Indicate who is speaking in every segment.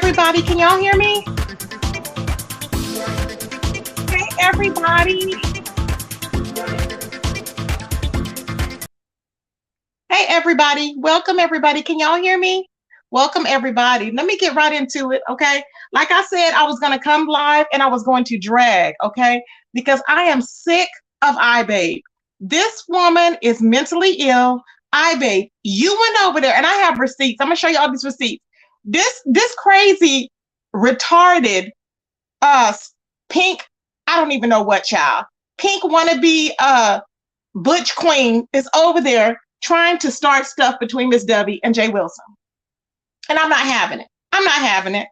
Speaker 1: everybody. Can y'all hear me? Hey, everybody. Hey, everybody. Welcome, everybody. Can y'all hear me? Welcome, everybody. Let me get right into it, okay? Like I said, I was going to come live and I was going to drag, okay? Because I am sick of Eyebabe. This woman is mentally ill. Eyebabe, you went over there, and I have receipts. I'm going to show you all these receipts. This crazy, retarded, uh, pink, I don't even know what, child. Pink wannabe, butch queen is over there trying to start stuff between Miss Debbie and Jay Wilson. And I'm not having it. I'm not having it.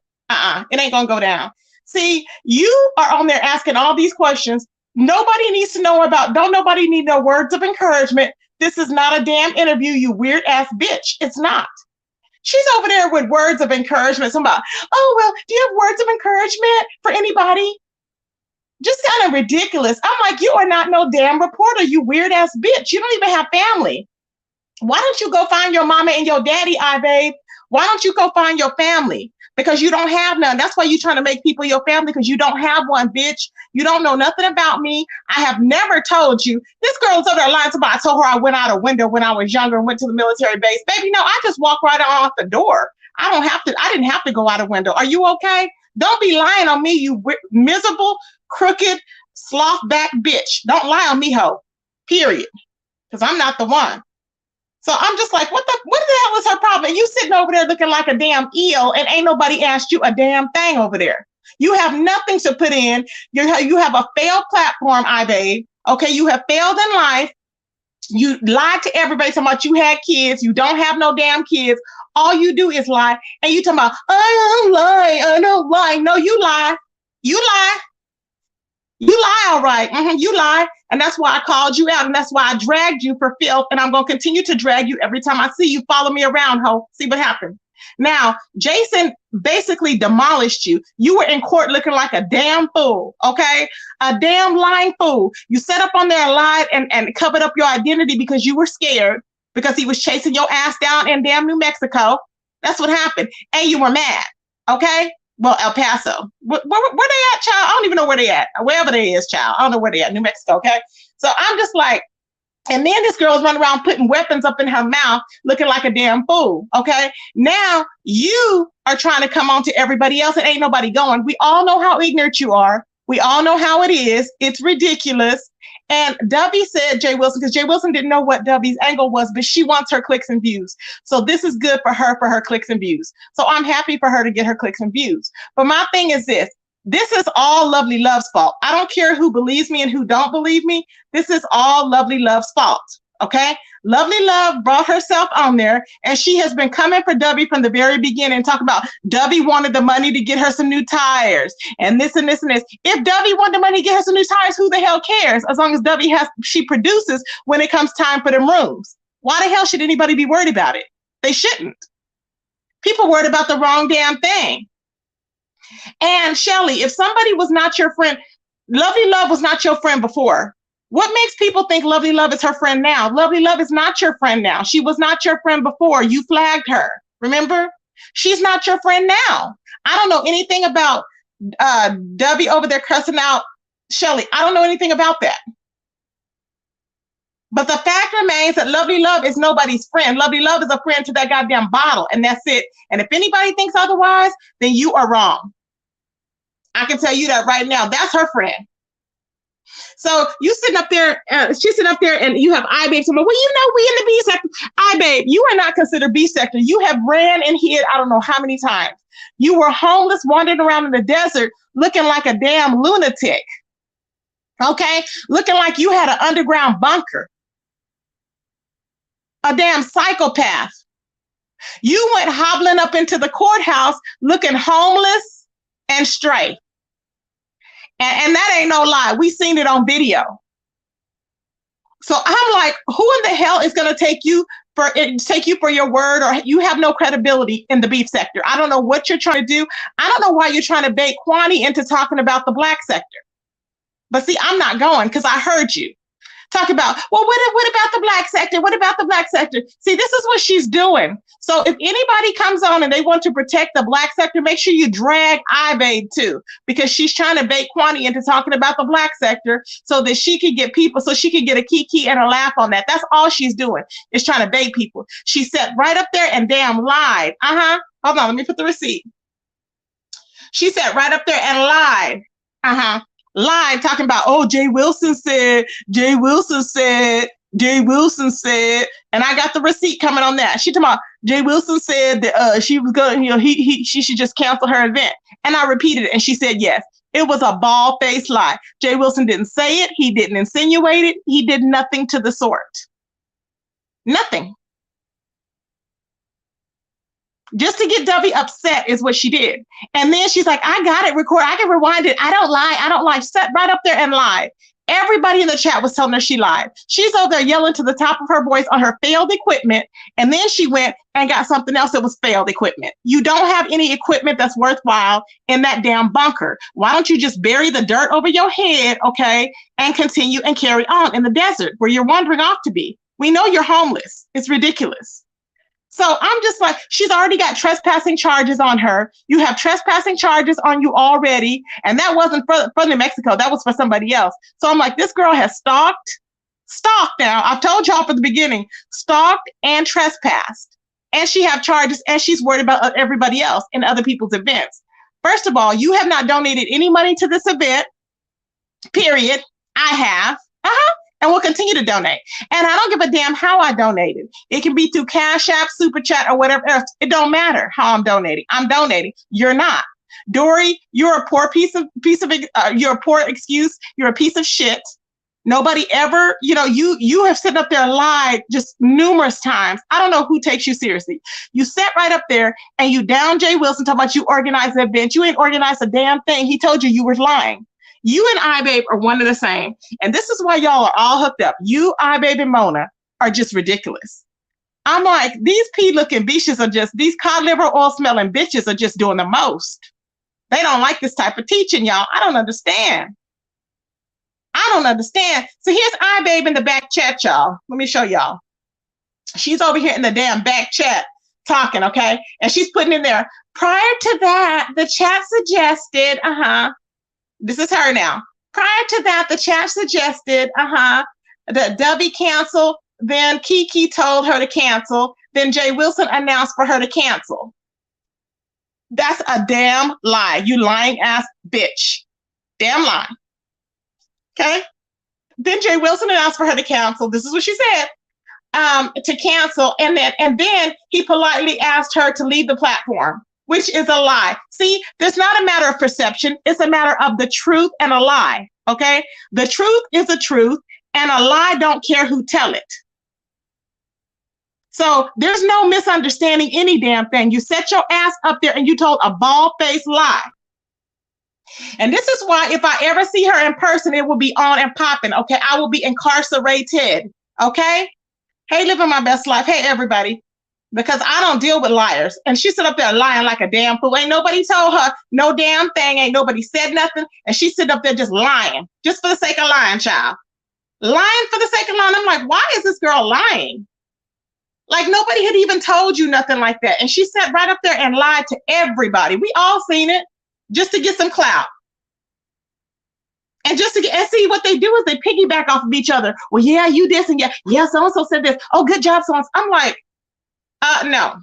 Speaker 1: It ain't gonna go down. See, you are on there asking all these questions. Nobody needs to know about, don't nobody need no words of encouragement. This is not a damn interview, you weird ass bitch. It's not. She's over there with words of encouragement. Somebody, oh, well, do you have words of encouragement for anybody? Just kind of ridiculous. I'm like, you are not no damn reporter, you weird ass bitch. You don't even have family. Why don't you go find your mama and your daddy, Eyebabe? Why don't you go find your family? Because you don't have none. That's why you're trying to make people your family, because you don't have one, bitch. You don't know nothing about me. I have never told you. This girl's over there lying about, I told her I went out a window when I was younger and went to the military base. Baby, no, I just walked right off the door. I didn't have to go out a window. Are you okay? Don't be lying on me, you miserable, crooked, sloth back bitch. Don't lie on me, hoe. Period. Because I'm not the one. So I'm just like, what the hell is her problem? And you sitting over there looking like a damn eel, and ain't nobody asked you a damn thing over there. You have nothing to put in. You have a failed platform, Eyebabe. Okay, you have failed in life. You lied to everybody talking about you had kids. You don't have no damn kids. All you do is lie. And you talking about, I don't lie. No, you lie. You lie. You lie, all right. You lie. And that's why I called you out. And that's why I dragged you for filth. And I'm going to continue to drag you every time I see you. Follow me around, ho. See what happened. Now, Jason basically demolished you. You were in court looking like a damn fool, okay? A damn lying fool. You sat up on there and lied and covered up your identity because you were scared, because he was chasing your ass down in damn New Mexico. That's what happened. And you were mad, okay? Well, El Paso. Where they at, child? I don't even know where they at. Wherever they is, child. I don't know where they at. New Mexico, okay? So I'm just like, and then this girl's running around putting weapons up in her mouth, looking like a damn fool, okay? Now you are trying to come on to everybody else, and ain't nobody going. We all know how ignorant you are. We all know how it is. It's ridiculous. And Debbie said Jay Wilson, because Jay Wilson didn't know what Debbie's angle was, but she wants her clicks and views. So this is good for her clicks and views. So I'm happy for her to get her clicks and views. But my thing is this. This is all Lovely Love's fault. I don't care who believes me and who don't believe me. This is all Lovely Love's fault, okay? Lovely Love brought herself on there, and she has been coming for Debbie from the very beginning, talking about Debbie wanted the money to get her some new tires and this and this and this. If Debbie wanted the money to get her some new tires, who the hell cares? As long as Debbie she produces when it comes time for them rooms. Why the hell should anybody be worried about it? They shouldn't. People worried about the wrong damn thing. And Shelly, if somebody was not your friend, Lovely Love was not your friend before. What makes people think Lovely Love is her friend now? Lovely Love is not your friend now. She was not your friend before. You flagged her. Remember? She's not your friend now. I don't know anything about Debbie over there cussing out Shelly. I don't know anything about that. But the fact remains that Lovely Love is nobody's friend. Lovely Love is a friend to that goddamn bottle, and that's it. And if anybody thinks otherwise, then you are wrong. I can tell you that right now. That's her friend. So you sitting up there, she's sitting up there, and you have Eyebabe saying, well, you know, we in the B sector. Eyebabe, you are not considered B sector. You have ran and hid I don't know how many times. You were homeless, wandering around in the desert, looking like a damn lunatic. Okay? Looking like you had an underground bunker. A damn psychopath. You went hobbling up into the courthouse looking homeless and stray. And that ain't no lie. We seen it on video. So I'm like, who in the hell is going to take you for your word, or you have no credibility in the beef sector? I don't know what you're trying to do. I don't know why you're trying to bait Kwani into talking about the black sector. But see, I'm not going, because I heard you. Talk about, well, what about the black sector? What about the black sector? See, this is what she's doing. So if anybody comes on and they want to protect the black sector, make sure you drag Eyebabe too, because she's trying to bait Kwani into talking about the black sector so that she can get people, so she can get a kiki and a laugh on that. That's all she's doing, is trying to bait people. She sat right up there and damn lied. Hold on, let me put the receipt. She sat right up there and lied. Live talking about, oh, Jay Wilson said, and I got the receipt coming on that. She talking about Jay Wilson said that she was going, she should just cancel her event. And I repeated it, and she said yes. It was a bald-faced lie. Jay Wilson didn't say it. He didn't insinuate it. He did nothing to the sort. Nothing. Just to get Dovey upset is what she did. And then she's like, I got it recorded. I can rewind it. I don't lie. Sat right up there and lied. Everybody in the chat was telling her she lied. She's over there yelling to the top of her voice on her failed equipment. And then she went and got something else that was failed equipment. You don't have any equipment that's worthwhile in that damn bunker. Why don't you just bury the dirt over your head, okay, and continue and carry on in the desert where you're wandering off to be? We know you're homeless. It's ridiculous. So I'm just like, she's already got trespassing charges on her. You have trespassing charges on you already. And that wasn't for New Mexico. That was for somebody else. So I'm like, this girl has stalked now. I've told y'all from the beginning, stalked and trespassed. And she have charges, and she's worried about everybody else in other people's events. First of all, you have not donated any money to this event, period. I have. And will continue to donate. And I don't give a damn how I donated. It can be through Cash App, Super Chat, or whatever else. It don't matter how I'm donating. I'm donating. You're not. Dory, you're a poor you're a poor excuse. You're a piece of shit. Nobody ever, you have sit up there and lied just numerous times. I don't know who takes you seriously. You sat right up there and you down Jay Wilson talking about you organized the event. You ain't organized a damn thing. He told you were lying. You and Eyebabe are one and the same. And this is why y'all are all hooked up. You, Eyebabe, and Mona are just ridiculous. I'm like, these pea-looking bitches are just, these cod liver oil smelling bitches are just doing the most. They don't like this type of teaching, y'all. I don't understand. So here's Eyebabe in the back chat, y'all. Let me show y'all. She's over here in the damn back chat talking, okay? And she's putting in there, prior to that, the chat suggested, this is her now. Prior to that, the chat suggested, that Dovey cancel. Then Kiki told her to cancel. Then Jay Wilson announced for her to cancel. That's a damn lie. You lying ass bitch. Damn lie. Okay? Then Jay Wilson announced for her to cancel. This is what she said. To cancel. And then he politely asked her to leave the platform, which is a lie. See, there's not a matter of perception. It's a matter of the truth and a lie, okay? The truth is a truth, and a lie don't care who tell it. So there's no misunderstanding any damn thing. You set your ass up there and you told a bald-faced lie. And this is why if I ever see her in person, it will be on and popping, okay? I will be incarcerated, okay? Hey, living my best life. Hey, everybody. Because I don't deal with liars. And she sit up there lying like a damn fool. Ain't nobody told her no damn thing. Ain't nobody said nothing. And she sit up there just lying. Just for the sake of lying, child. Lying for the sake of lying. I'm like, why is this girl lying? Like nobody had even told you nothing like that. And she sat right up there and lied to everybody. We all seen it. Just to get some clout. And just to get, and see what they do is they piggyback off of each other. Well, yeah, you this and yeah, so-and-so said this. Oh, good job, so-and-so. I'm like, no,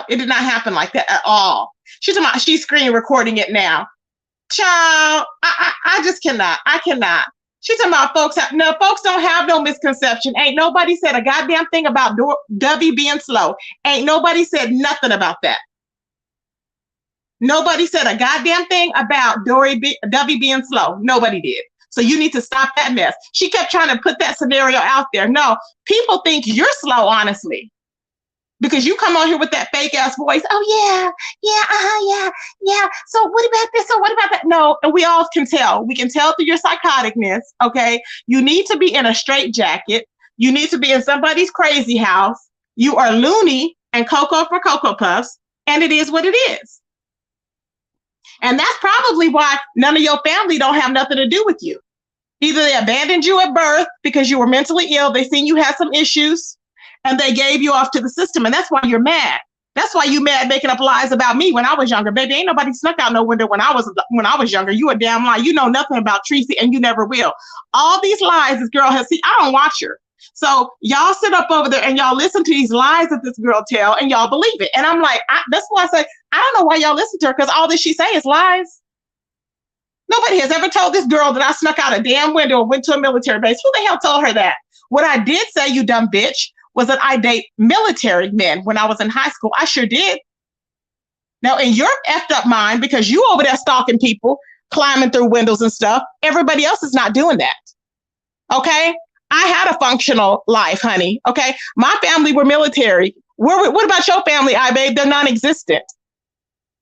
Speaker 1: it did not happen like that at all. She's screen recording it now. Child, I just cannot. I cannot. She's talking about folks don't have no misconception. Ain't nobody said a goddamn thing about Dovey being slow. Ain't nobody said nothing about that. Nobody said a goddamn thing about Dovey being slow. Nobody did. So you need to stop that mess. She kept trying to put that scenario out there. No, people think you're slow, honestly. Because you come on here with that fake ass voice. Oh, yeah. So what about this? So what about that? No, and we all can tell. We can tell through your psychoticness, okay? You need to be in a straitjacket. You need to be in somebody's crazy house. You are loony and Cocoa for Cocoa Puffs, and it is what it is. And that's probably why none of your family don't have nothing to do with you. Either they abandoned you at birth because you were mentally ill, they seen you had some issues, and they gave you off to the system. And that's why you're mad. That's why you mad making up lies about me when I was younger. Baby, ain't nobody snuck out no window when I was younger. You a damn lie. You know nothing about Tracy, and you never will. All these lies this girl has seen. I don't watch her. So y'all sit up over there and y'all listen to these lies that this girl tell, and y'all believe it. And I'm like, that's why I say I don't know why y'all listen to her, because all that she say is lies. Nobody has ever told this girl that I snuck out a damn window and went to a military base. Who the hell told her that? What I did say, you dumb bitch, was that I date military men when I was in high school. I sure did. Now, in your effed up mind, because you over there stalking people, climbing through windows and stuff, everybody else is not doing that. Okay? I had a functional life, honey. Okay? My family were military. What about your family, Eyebabe? They're non-existent.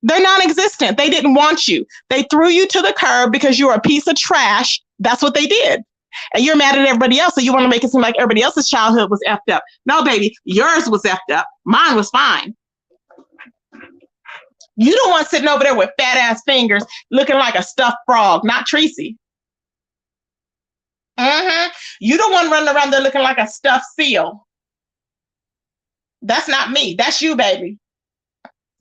Speaker 1: They're non-existent. They didn't want you. They threw you to the curb because you're a piece of trash. That's what they did. And you're mad at everybody else, so you want to make it seem like everybody else's childhood was effed up. No, baby, yours was effed up. Mine was fine. You the one sitting over there with fat ass fingers looking like a stuffed frog, not Tracy. You the one running around there looking like a stuffed seal. That's not me. That's you, baby.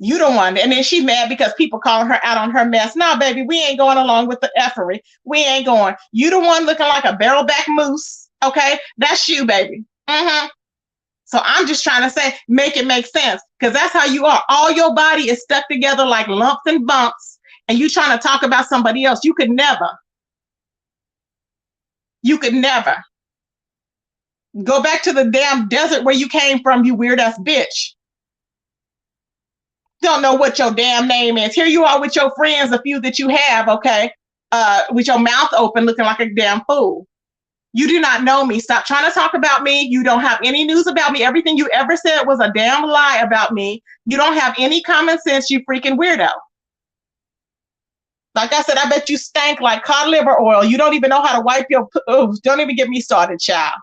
Speaker 1: You the one. And then she's mad because people calling her out on her mess. No, baby, we ain't going along with the effery. We ain't going. You the one looking like a barrelback moose. Okay? That's you, baby. So I'm just trying to say, make it make sense, because that's how you are. All your body is stuck together like lumps and bumps, and you trying to talk about somebody else. You could never. You could never. Go back to the damn desert where you came from, you weird ass bitch. Don't know what your damn name is. Here you are with your friends, a few that you have, okay, with your mouth open looking like a damn fool. You do not know me. Stop trying to talk about me. You don't have any news about me. Everything you ever said was a damn lie about me. You don't have any common sense, you freaking weirdo. Like I said, I bet you stank like cod liver oil. You don't even know how to wipe your... don't even get me started, child.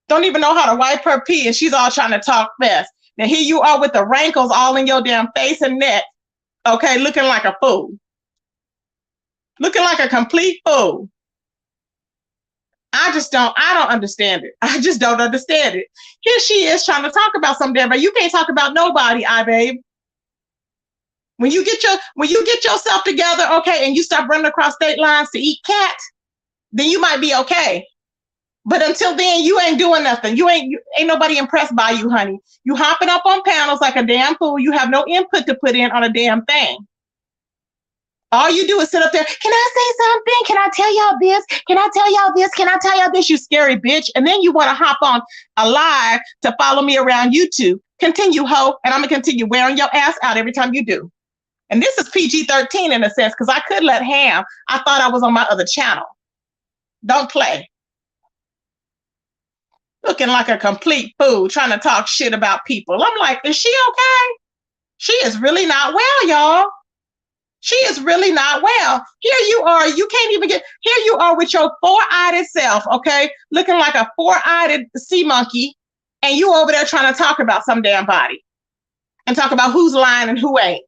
Speaker 1: Don't even know how to wipe her pee, and she's all trying to talk fast. Now here you are with the rankles all in your damn face and neck, okay, looking like a fool. Looking like a complete fool. I don't understand it. I just don't understand it. Here she is trying to talk about some damn, but you can't talk about nobody, Eyebabe. When you get yourself together, okay, and you stop running across state lines to eat cat, then you might be okay. But until then, you ain't doing nothing. Ain't nobody impressed by you, honey. You hopping up on panels like a damn fool. You have no input to put in on a damn thing. All you do is sit up there. Can I say something? Can I tell y'all this? Can I tell y'all this? Can I tell y'all this? You scary bitch. And then you want to hop on a live to follow me around YouTube. Continue, ho. And I'm going to continue wearing your ass out every time you do. And this is PG-13 in a sense, because I could let ham. I thought I was on my other channel. Don't play. Looking like a complete fool, trying to talk shit about people. I'm like, is she okay? She is really not well, y'all. She is really not well. Here you are. You can't even get... Here you are with your four-eyed self, okay? Looking like a four-eyed sea monkey. And you over there trying to talk about some damn body. And talk about who's lying and who ain't.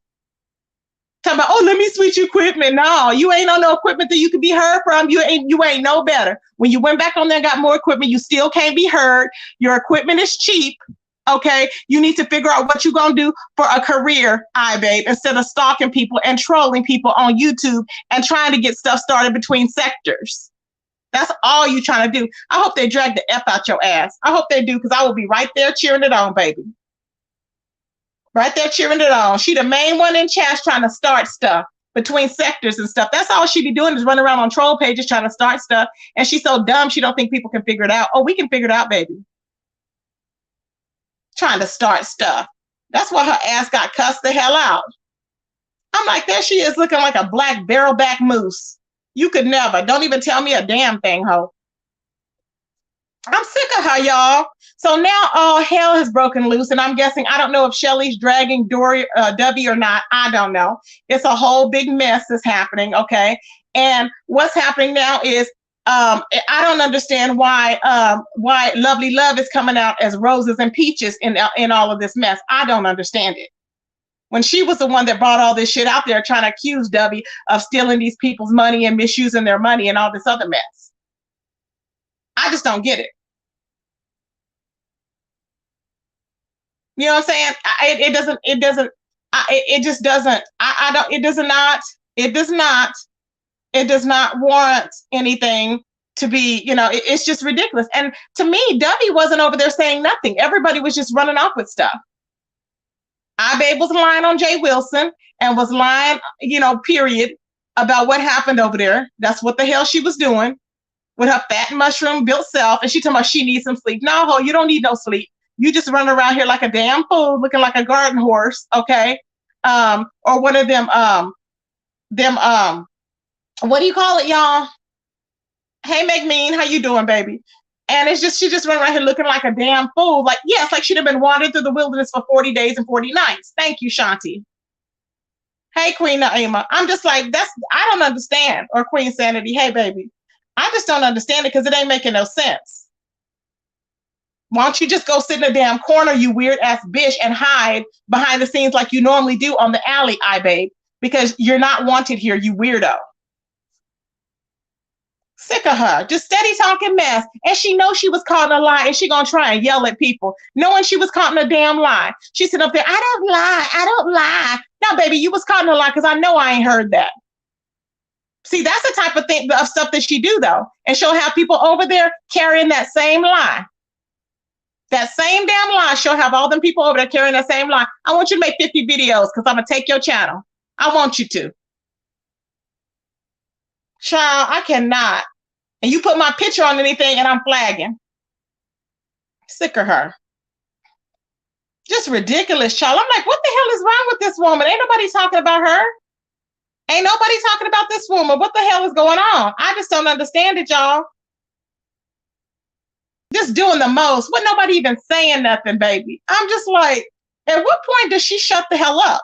Speaker 1: Talking about, oh, let me switch equipment. No, you ain't on no equipment that you could be heard from. You ain't no better. When you went back on there and got more equipment, you still can't be heard. Your equipment is cheap. Okay, you need to figure out what you're going to do for a career, Eyebabe, instead of stalking people and trolling people on YouTube and trying to get stuff started between sectors. That's all you're trying to do. I hope they drag the F out your ass. I hope they do, because I will be right there cheering it on, baby. Right there cheering it on. She the main one in chat trying to start stuff between sectors and stuff. That's all she be doing, is running around on troll pages trying to start stuff. And she's so dumb, she don't think people can figure it out. Oh, we can figure it out, baby. Trying to start stuff. That's why her ass got cussed the hell out. I'm like, there she is looking like a black barrelback moose. You could never. Don't even tell me a damn thing, ho. I'm sick of her, y'all. So now all hell has broken loose, and I'm guessing, I don't know if Shelly's dragging W or not. I don't know. It's a whole big mess that's happening, okay? And what's happening now is, I don't understand why Lovely Love is coming out as roses and peaches in all of this mess. I don't understand it. when she was the one that brought all this shit out there trying to accuse Debbie of stealing these people's money and misusing their money and all this other mess. I just don't get it. You know what I'm saying? It just doesn't, I don't, it does not warrant anything to be, it's just ridiculous. And to me, Debbie wasn't over there saying nothing. Everybody was just running off with stuff. Eyebabe was lying on Jay Wilson and was lying, period, about what happened over there. That's what the hell she was doing with her fat mushroom built self. And she talking about she needs some sleep. No, ho, you don't need no sleep. You just running around here like a damn fool, looking like a garden horse, okay? Or one of them, what do you call it, y'all? Hey, McMean, how you doing, baby? And it's just, she just run around here looking like a damn fool. Like, yes, like she'd have been wandering through the wilderness for 40 days and 40 nights. Thank you, Shanti. Hey, Queen Naima. I'm just like, I don't understand. Or Queen Sanity. Hey, baby. I just don't understand it because it ain't making no sense. Why don't you just go sit in a damn corner, you weird ass bitch, and hide behind the scenes like you normally do on the alley, Eyebabe, because you're not wanted here, you weirdo. Sick of her, just steady talking mess. And she knows she was caught in a lie and she gonna try and yell at people, knowing she was caught in a damn lie. She sitting up there, I don't lie. Now, baby, you was caught in a lie because I know I ain't heard that. See, that's the type of stuff that she do, though. And she'll have people over there carrying that same lie. That same damn lie, she'll have all them people over there carrying that same lie. I want you to make 50 videos because I'm going to take your channel. I want you to. Child, I cannot. And you put my picture on anything and I'm flagging. Sick of her. Just ridiculous, child. I'm like, what the hell is wrong with this woman? Ain't nobody talking about her. Ain't nobody talking about this woman. What the hell is going on? I just don't understand it, y'all. Just doing the most. What nobody even saying nothing, baby. I'm just like, at what point does she shut the hell up?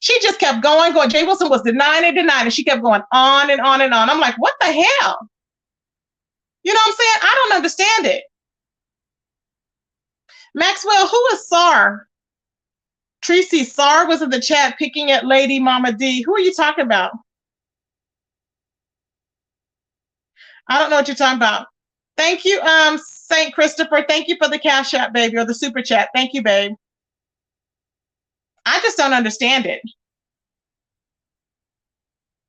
Speaker 1: She just kept going. Jay Wilson was denying it. She kept going on and on and on. I'm like, what the hell? You know what I'm saying? I don't understand it. Maxwell, who is SAR? Tracy, SAR was in the chat picking at Lady Mama D. Who are you talking about? I don't know what you're talking about. Thank you, St. Christopher. Thank you for the Cash App, baby, or the Super Chat. Thank you, babe. I just don't understand it.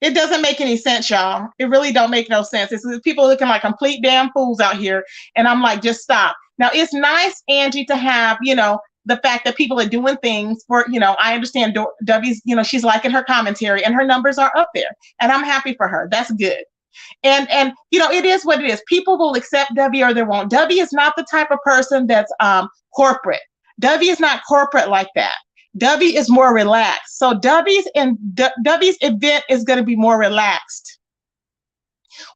Speaker 1: It doesn't make any sense, y'all. It really don't make no sense. It's people looking like complete damn fools out here. And I'm like, just stop. Now, it's nice, Angie, to have, the fact that people are doing things for, I understand W's, she's liking her commentary and her numbers are up there. And I'm happy for her. That's good. And it is what it is. People will accept W or they won't. W is not the type of person that's corporate. W is not corporate like that. W is more relaxed. So W's event is going to be more relaxed.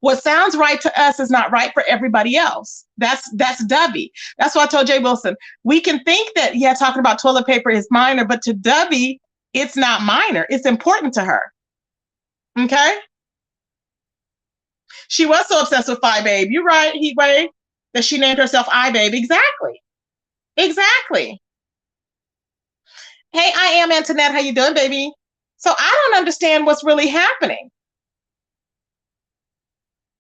Speaker 1: What sounds right to us is not right for everybody else. That's W. That's why I told Jay Wilson, we can think that, talking about toilet paper is minor, but to W, it's not minor. It's important to her. Okay? She was so obsessed with Eyebabe. You're right, Heatwave, that she named herself Eyebabe. Exactly. Exactly. Hey, I am Antoinette. How you doing, baby? So I don't understand what's really happening.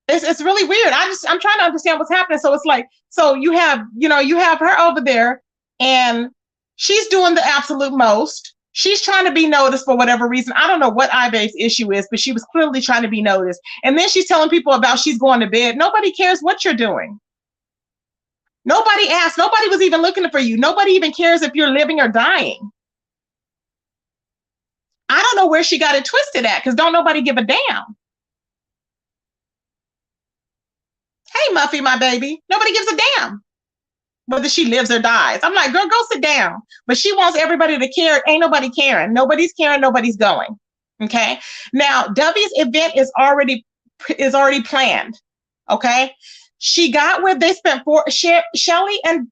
Speaker 1: It's really weird. I'm trying to understand what's happening. So it's like, so you have her over there and she's doing the absolute most. She's trying to be noticed for whatever reason. I don't know what Eyebabe's issue is, but she was clearly trying to be noticed. And then she's telling people about she's going to bed. Nobody cares what you're doing. Nobody asked. Nobody was even looking for you. Nobody even cares if you're living or dying. I don't know where she got it twisted at because don't nobody give a damn. Hey, Muffy, my baby. Nobody gives a damn whether she lives or dies. I'm like, girl, go sit down. But she wants everybody to care. Ain't nobody caring. Nobody's caring. Nobody's going. Okay. Now, W's event is already planned. Okay. She got where they spent Shelly and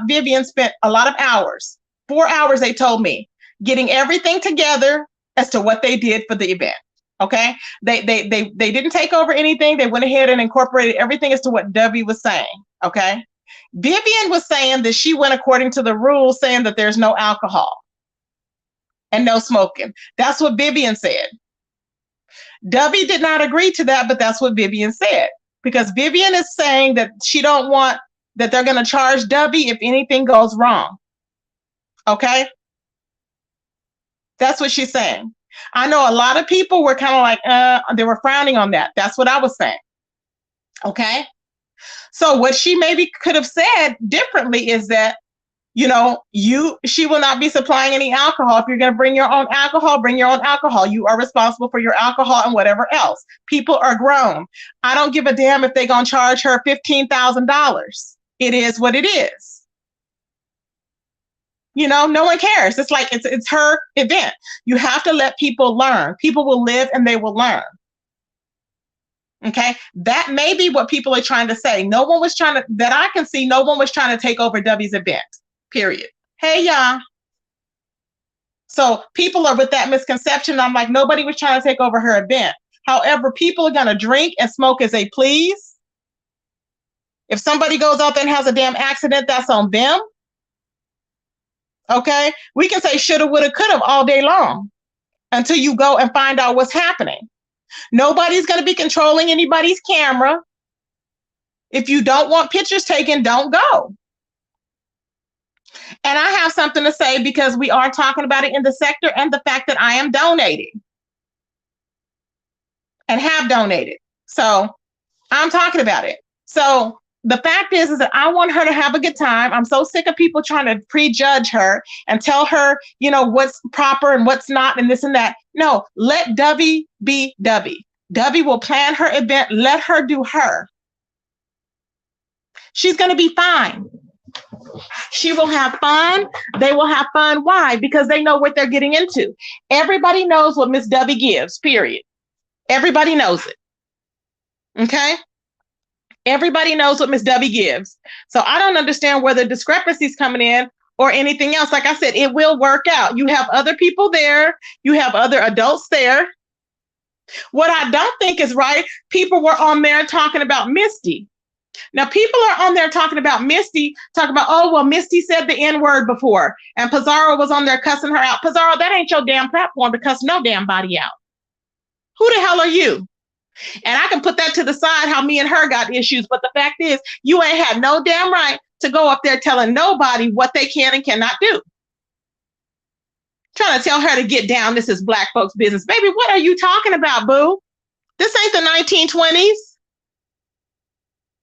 Speaker 1: Vivian spent a lot of hours. 4 hours, they told me, getting everything together as to what they did for the event. Okay. They didn't take over anything. They went ahead and incorporated everything as to what W was saying. Okay. Vivian was saying that she went according to the rules, saying that there's no alcohol. and no smoking. That's what Vivian said. Dubby did not agree to that, but that's what Vivian said. Because Vivian is saying that she don't want that they're going to charge Dubby if anything goes wrong. Okay? That's what she's saying. I know a lot of people were kind of like, they were frowning on that. That's what I was saying. Okay? So what she maybe could have said differently is that, she will not be supplying any alcohol. If you're going to bring your own alcohol, bring your own alcohol. You are responsible for your alcohol and whatever else. People are grown. I don't give a damn if they're going to charge her $15,000. It is what it is. No one cares. It's like it's her event. You have to let people learn. People will live and they will learn. Okay, that may be what people are trying to say. No one was trying to, that I can see, no one was trying to take over Dubby's event. Period. Hey, y'all. So people are with that misconception. I'm like, nobody was trying to take over her event. However, people are going to drink and smoke as they please. If somebody goes out there and has a damn accident, that's on them. Okay? We can say shoulda, woulda, coulda all day long until you go and find out what's happening. Nobody's going to be controlling anybody's camera. If you don't want pictures taken, don't go. And I have something to say because we are talking about it in the sector and the fact that I am donating and have donated. So I'm talking about it. So the fact is that I want her to have a good time. I'm so sick of people trying to prejudge her and tell her, what's proper and what's not and this and that. No, let Dubby be Dubby. Dubby will plan her event. Let her do her. She's going to be fine. She will have fun. They will have fun. Why? Because they know what they're getting into. Everybody knows what Miss Dubby gives, period. Everybody knows it. Okay? Everybody knows what Miss Dubby gives. So I don't understand where the discrepancies coming in or anything else. Like I said, it will work out. You have other people there. You have other adults there. What I don't think is right, people were on there talking about Misty. Now, people are on there talking about Misty, talking about, oh, well, Misty said the N-word before, and Pizarro was on there cussing her out. Pizarro, that ain't your damn platform to cuss no damn body out. Who the hell are you? And I can put that to the side, how me and her got issues, but the fact is, you ain't had no damn right to go up there telling nobody what they can and cannot do. Trying to tell her to get down, this is black folks' business. Baby, what are you talking about, boo? This ain't the 1920s.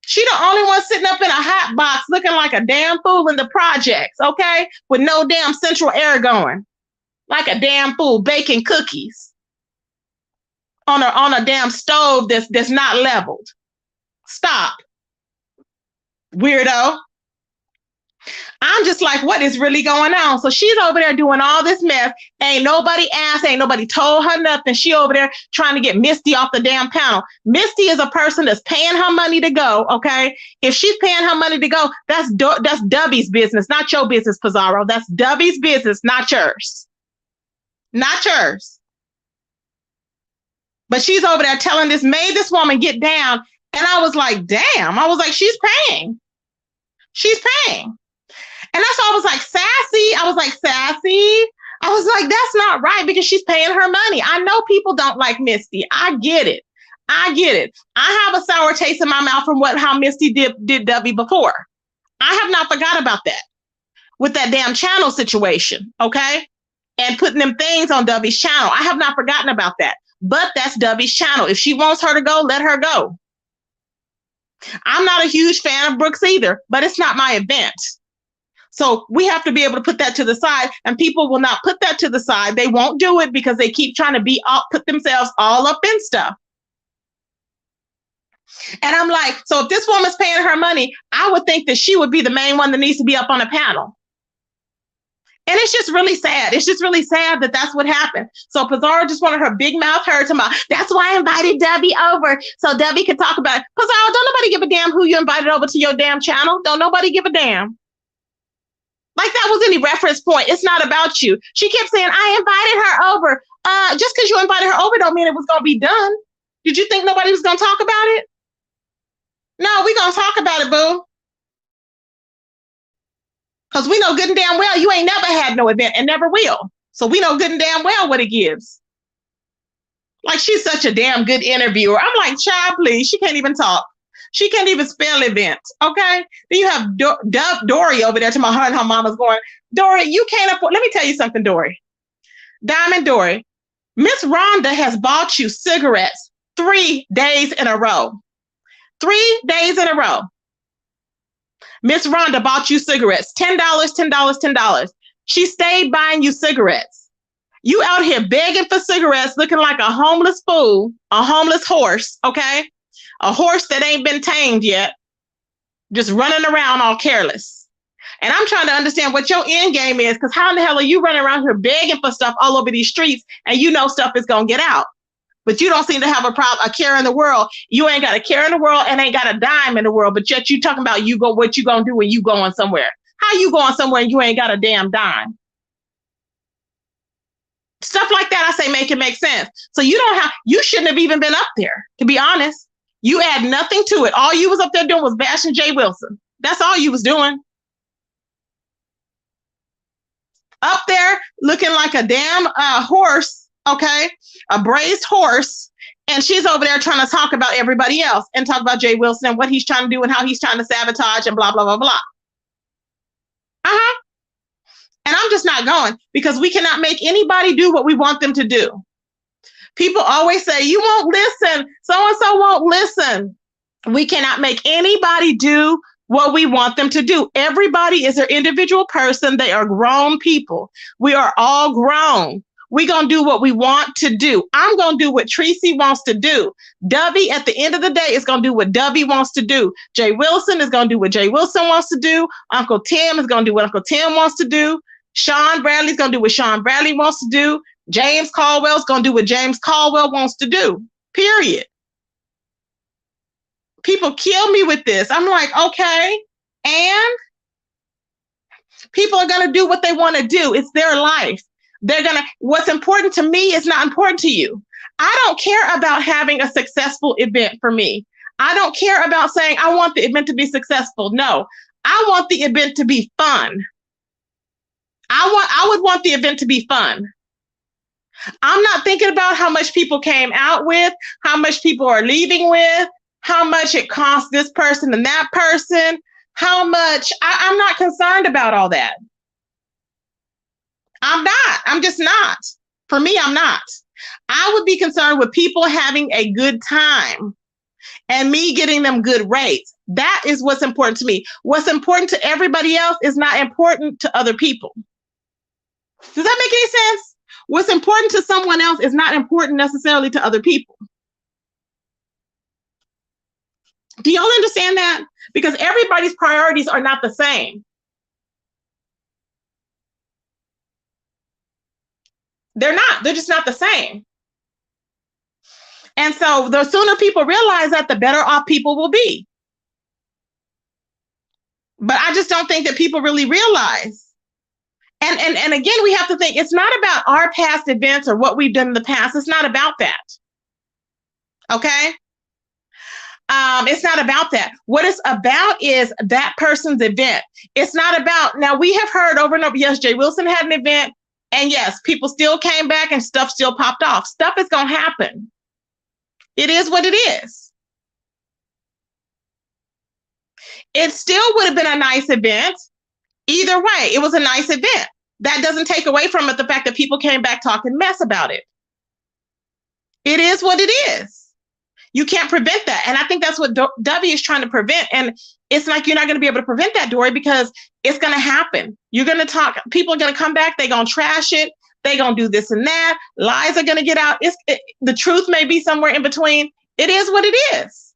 Speaker 1: She the only one sitting up in a hot box looking like a damn fool in the projects, okay? With no damn central air going. Like a damn fool baking cookies on a damn stove that's not leveled. Stop. Weirdo. I'm just like, what is really going on? So she's over there doing all this mess. Ain't nobody asked, ain't nobody told her nothing. She over there trying to get Misty off the damn panel. Misty is a person that's paying her money to go, okay? If she's paying her money to go, that's Dubby's business, not your business, Pizarro. That's Dubby's business, not yours. Not yours. But she's over there telling made this woman get down. And I was like, damn. I was like, she's paying. She's paying. And that's why I was like, sassy. I was like, sassy. I was like, that's not right because she's paying her money. I know people don't like Misty. I get it. I get it. I have a sour taste in my mouth from how Misty did Dubby before. I have not forgot about that with that damn channel situation, okay? And putting them things on Dubby's channel. I have not forgotten about that. But that's Dubby's channel. If she wants her to go, let her go. I'm not a huge fan of Brooks either, but it's not my event. So we have to be able to put that to the side, and people will not put that to the side. They won't do it because they keep trying to put themselves all up in stuff. And I'm like, so if this woman's paying her money, I would think that she would be the main one that needs to be up on a panel. And it's just really sad. It's just really sad that that's what happened. So Pizarro just wanted her big mouth heard to mouth. That's why I invited Dubby over so Dubby could talk about it. Pizarro, don't nobody give a damn who you invited over to your damn channel. Don't nobody give a damn. Like that was any reference point. It's not about you. She kept saying, I invited her over. Just because you invited her over don't mean it was going to be done. Did you think nobody was going to talk about it? No, we're going to talk about it, boo. Because we know good and damn well you ain't never had no event and never will. So we know good and damn well what it gives. Like, she's such a damn good interviewer. I'm like, child, please. She can't even talk. She can't even spell event. Okay. Then you have Dory over there to my heart and her mama's going, Dory, you can't afford. Let me tell you something, Dory. Diamond Dory, Miss Rhonda has bought you cigarettes 3 days in a row. 3 days in a row. Miss Rhonda bought you cigarettes. $10, $10, $10. She stayed buying you cigarettes. You out here begging for cigarettes, looking like a homeless fool, a homeless horse, okay? A horse that ain't been tamed yet, just running around all careless. And I'm trying to understand what your end game is, because how in the hell are you running around here begging for stuff all over these streets and you know stuff is going to get out? But you don't seem to have a care in the world. You ain't got a care in the world and ain't got a dime in the world, but yet you talking about what you going to do when you going somewhere. How you going somewhere and you ain't got a damn dime? Stuff like that, I say, make it make sense. So you shouldn't have even been up there, to be honest. You add nothing to it. All you was up there doing was bashing Jay Wilson. That's all you was doing. Up there looking like a damn horse, okay? A braised horse. And she's over there trying to talk about everybody else and talk about Jay Wilson and what he's trying to do and how he's trying to sabotage and blah, blah, blah, blah. Uh-huh. And I'm just not going, because we cannot make anybody do what we want them to do. People always say, you won't listen. So-and-so won't listen. We cannot make anybody do what we want them to do. Everybody is an individual person. They are grown people. We are all grown. We're going to do what we want to do. I'm going to do what Tracy wants to do. Dubby, at the end of the day, is going to do what Dubby wants to do. Jay Wilson is going to do what Jay Wilson wants to do. Uncle Tim is going to do what Uncle Tim wants to do. Sean Bradley's going to do what Sean Bradley wants to do. James Caldwell's going to do what James Caldwell wants to do. Period. People kill me with this. I'm like, okay. And people are going to do what they want to do. It's their life. What's important to me is not important to you. I don't care about having a successful event for me. I don't care about saying, I want the event to be successful. No, I want the event to be fun. I would want the event to be fun. I'm not thinking about how much people came out with, how much people are leaving with, how much it costs this person and that person, how much. I'm not concerned about all that. I'm not. I'm just not. For me, I'm not. I would be concerned with people having a good time and me getting them good rates. That is what's important to me. What's important to everybody else is not important to other people. Does that make any sense? What's important to someone else is not important necessarily to other people. Do y'all understand that? Because everybody's priorities are not the same. They're not. They're just not the same. And so the sooner people realize that, the better off people will be. But I just don't think that people really realize. And again, we have to think, it's not about our past events or what we've done in the past. It's not about that. Okay? It's not about that. What it's about is that person's event. It's not about, now we have heard over and over, yes, Jay Wilson had an event, and yes, people still came back and stuff still popped off. Stuff is going to happen. It is what it is. It still would have been a nice event. Either way, it was a nice event. That doesn't take away from it the fact that people came back talking mess about it. It is what it is. You can't prevent that. And I think that's what W is trying to prevent. And it's like, you're not going to be able to prevent that, Dory, because it's going to happen. You're going to talk. People are going to come back. They're going to trash it. They're going to do this and that. Lies are going to get out. The truth may be somewhere in between. It is what it is.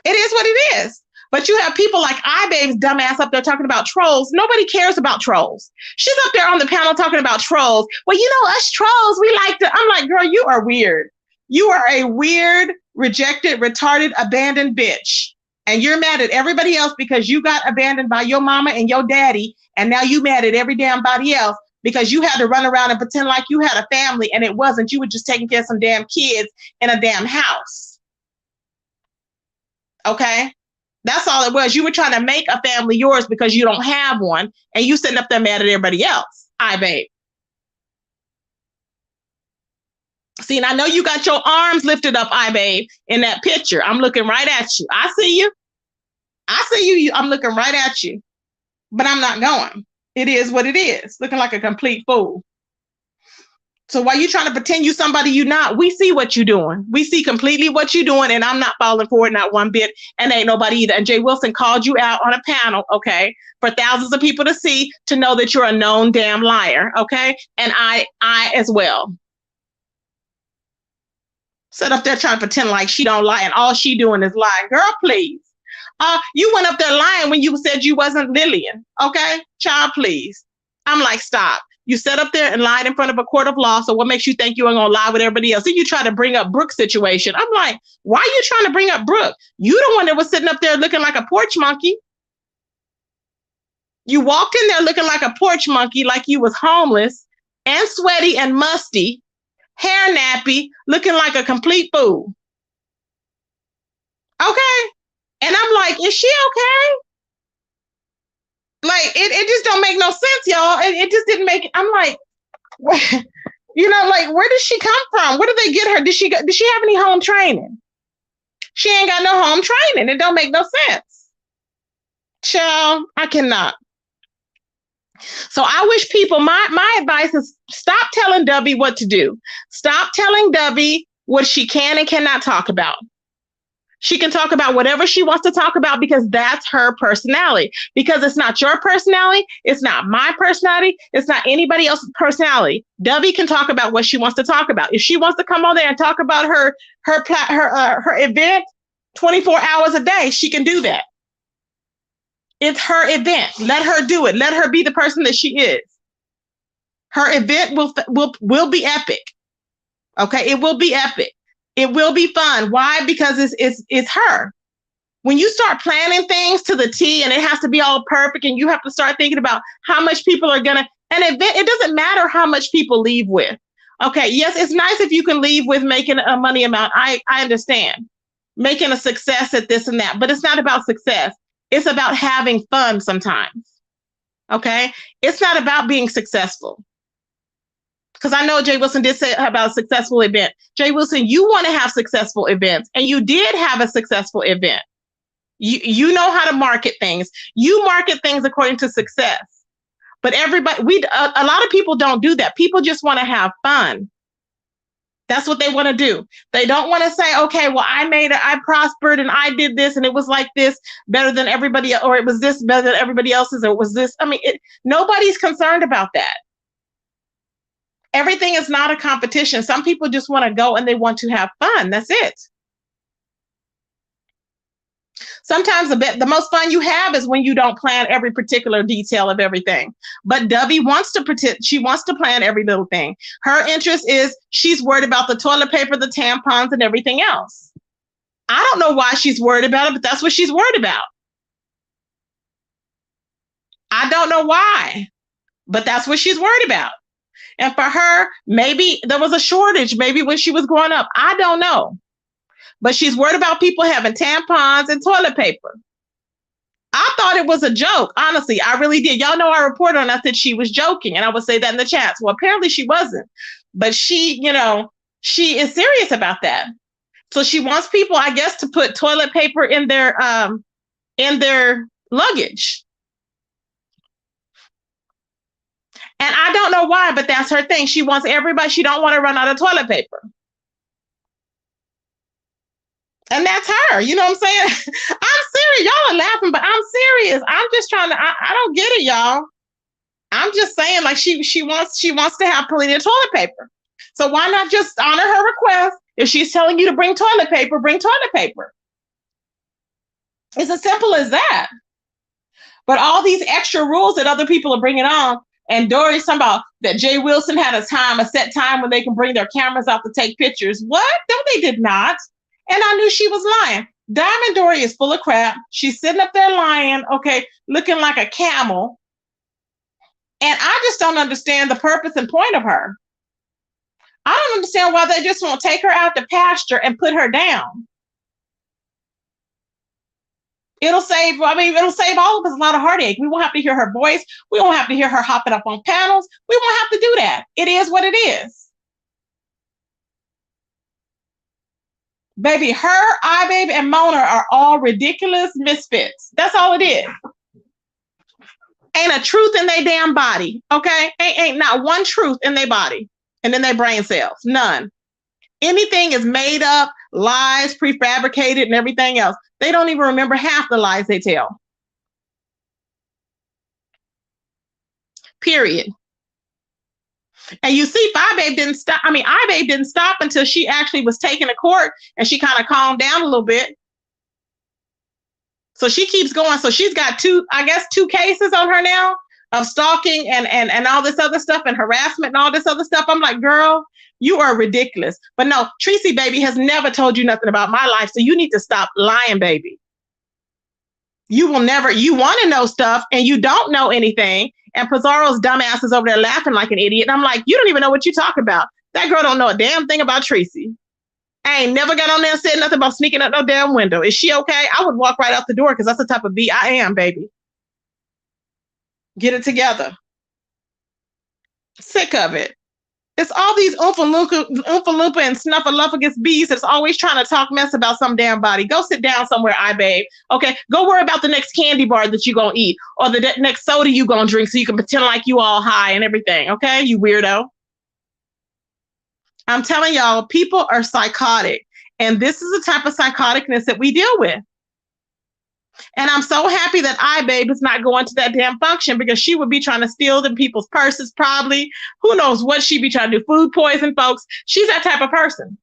Speaker 1: It is what it is. But you have people like Eyebabe's dumbass up there talking about trolls. Nobody cares about trolls. She's up there on the panel talking about trolls. Well, you know, us trolls, we like to. I'm like, girl, you are weird. You are a weird, rejected, retarded, abandoned bitch. And you're mad at everybody else because you got abandoned by your mama and your daddy. And now you mad at every damn body else because you had to run around and pretend like you had a family and it wasn't. You were just taking care of some damn kids in a damn house. Okay? That's all it was. You were trying to make a family yours because you don't have one, and you sitting up there mad at everybody else. Babe. See, and I know you got your arms lifted up, Babe, in that picture. I'm looking right at you. I see you. I see you. I'm looking right at you, but I'm not going. It is what it is. Looking like a complete fool. So why you trying to pretend you somebody you not? We see what you doing. We see completely what you doing, and I'm not falling for it, not one bit, and ain't nobody either. And Jay Wilson called you out on a panel, okay, for thousands of people to see, to know that you're a known damn liar, okay? And I as well. Sit up there trying to pretend like she don't lie, and all she doing is lying. Girl, please. You went up there lying when you said you wasn't Lillian, okay? Child, please. I'm like, stop. You sat up there and lied in front of a court of law, so what makes you think you ain't gonna lie with everybody else? Then you try to bring up Brooke's situation. I'm like, why are you trying to bring up Brooke? You the one that was sitting up there looking like a porch monkey. You walked in there looking like a porch monkey, like you was homeless and sweaty and musty, hair nappy, looking like a complete fool. Okay? And I'm like, is she okay? Like, it just don't make no sense, y'all. It just didn't make, I'm like, you know, like, where did she come from? Where did they get her? Did she have any home training? She ain't got no home training. It don't make no sense. Child, I cannot. So I wish people, my advice is stop telling Debbie what to do. Stop telling Debbie what she can and cannot talk about. She can talk about whatever she wants to talk about because that's her personality. Because it's not your personality. It's not my personality. It's not anybody else's personality. Debbie can talk about what she wants to talk about. If she wants to come on there and talk about her event 24 hours a day, she can do that. It's her event. Let her do it. Let her be the person that she is. Her event will be epic. Okay, it will be epic. It will be fun. Why? Because it's her. When you start planning things to the T and it has to be all perfect, and you have to start thinking about how much people are gonna, an event, it doesn't matter how much people leave with. Okay, yes, it's nice if you can leave with making a money amount. I understand. Making a success at this and that, but it's not about success. It's about having fun sometimes. Okay? It's not about being successful. Because I know Jay Wilson did say about a successful event. Jay Wilson, you want to have successful events, and you did have a successful event. You know how to market things. You market things according to success. But everybody, a lot of people don't do that. People just want to have fun. That's what they want to do. They don't want to say, okay, well, I prospered and I did this and it was like this better than everybody, or it was this better than everybody else's, or it was this. I mean, nobody's concerned about that. Everything is not a competition. Some people just want to go and they want to have fun. That's it. Sometimes the most fun you have is when you don't plan every particular detail of everything. But Debbie wants to pretend, she wants to plan every little thing. Her interest is she's worried about the toilet paper, the tampons, and everything else. I don't know why she's worried about it, but that's what she's worried about. I don't know why, but that's what she's worried about. And for her, maybe there was a shortage, maybe when she was growing up. I don't know. But she's worried about people having tampons and toilet paper. I thought it was a joke. Honestly, I really did. Y'all know I reported on, I said she was joking, and I would say that in the chats. Well, apparently she wasn't. But she, she is serious about that. So she wants people, I guess, to put toilet paper in their luggage. And I don't know why, but that's her thing. She wants everybody, she don't want to run out of toilet paper. And that's her. You know what I'm saying? I'm serious. Y'all are laughing, but I'm serious. I'm just trying to, I don't get it, y'all. I'm just saying, like, she wants to have plenty of toilet paper. So why not just honor her request? If she's telling you to bring toilet paper, bring toilet paper. It's as simple as that. But all these extra rules that other people are bringing on, and Dory's talking about that Jay Wilson had a set time when they can bring their cameras out to take pictures. What? No, they did not. And I knew she was lying. Diamond Dory is full of crap. She's sitting up there lying, okay, looking like a camel. And I just don't understand the purpose and point of her. I don't understand why they just won't take her out to pasture and put her down. It'll save all of us a lot of heartache. We won't have to hear her voice. We won't have to hear her hopping up on panels. We won't have to do that. It is what it is. Baby, her, Eyebabe, and Mona are all ridiculous misfits. That's all it is. Ain't a truth in their damn body, okay? Ain't not one truth in their body and in their brain cells. None. Anything is made up, lies, prefabricated, and everything else. They don't even remember half the lies they tell. Period. And you see, Eyebabe didn't stop. Eyebabe didn't stop until she actually was taken to court and she kind of calmed down a little bit. So she keeps going. So she's got two cases on her now of stalking and all this other stuff and harassment and all this other stuff. I'm like, girl, you are ridiculous. But no, Tracy, baby, has never told you nothing about my life. So you need to stop lying, baby. You will never, you want to know stuff and you don't know anything. And Pizarro's dumbass is over there laughing like an idiot. And I'm like, you don't even know what you talk about. That girl don't know a damn thing about Tracy. I ain't never got on there and said nothing about sneaking out no damn window. Is she okay? I would walk right out the door because that's the type of B I am, baby. Get it together. Sick of it. It's all these Oompa Loompa and Snuffleupagus bees that's always trying to talk mess about some damn body. Go sit down somewhere, Eyebabe. Okay, go worry about the next candy bar that you gonna eat or the next soda you gonna drink so you can pretend like you all high and everything. Okay, you weirdo. I'm telling y'all, people are psychotic, and this is the type of psychoticness that we deal with. And I'm so happy that Eyebabe is not going to that damn function because she would be trying to steal them people's purses probably. Who knows what she'd be trying to do, food poison folks. She's that type of person.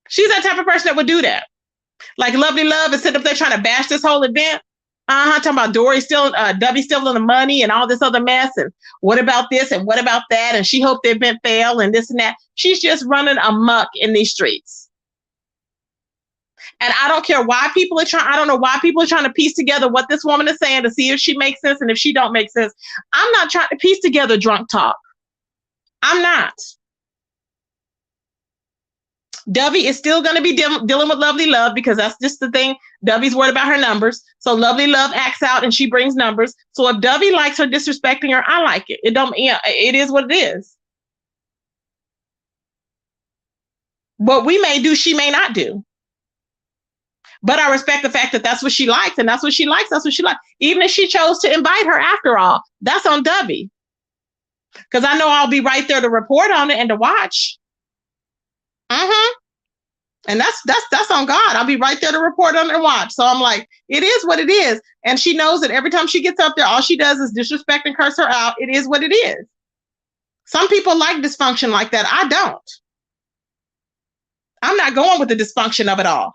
Speaker 1: She's that type of person that would do that. Like Lovely Love is sitting up there trying to bash this whole event. Talking about Dory still, Dubby stealing the money and all this other mess. And what about this and what about that? And she hoped the event failed and this and that. She's just running amok in these streets. And I don't care why people are trying. I don't know why people are trying to piece together what this woman is saying to see if she makes sense and if she don't make sense. I'm not trying to piece together drunk talk. I'm not. Dubby is still going to be dealing with Lovely Love because that's just the thing. Dubby's worried about her numbers. So Lovely Love acts out and she brings numbers. So if Dubby likes her disrespecting her, I like it. It is what it is. What we may do, she may not do. But I respect the fact that that's what she likes, and that's what she likes. That's what she likes. Even if she chose to invite her after all, that's on Dubby. Because I know I'll be right there to report on it and to watch. And that's on God. I'll be right there to report on it and watch. So I'm like, it is what it is. And she knows that every time she gets up there, all she does is disrespect and curse her out. It is what it is. Some people like dysfunction like that. I don't. I'm not going with the dysfunction of it all.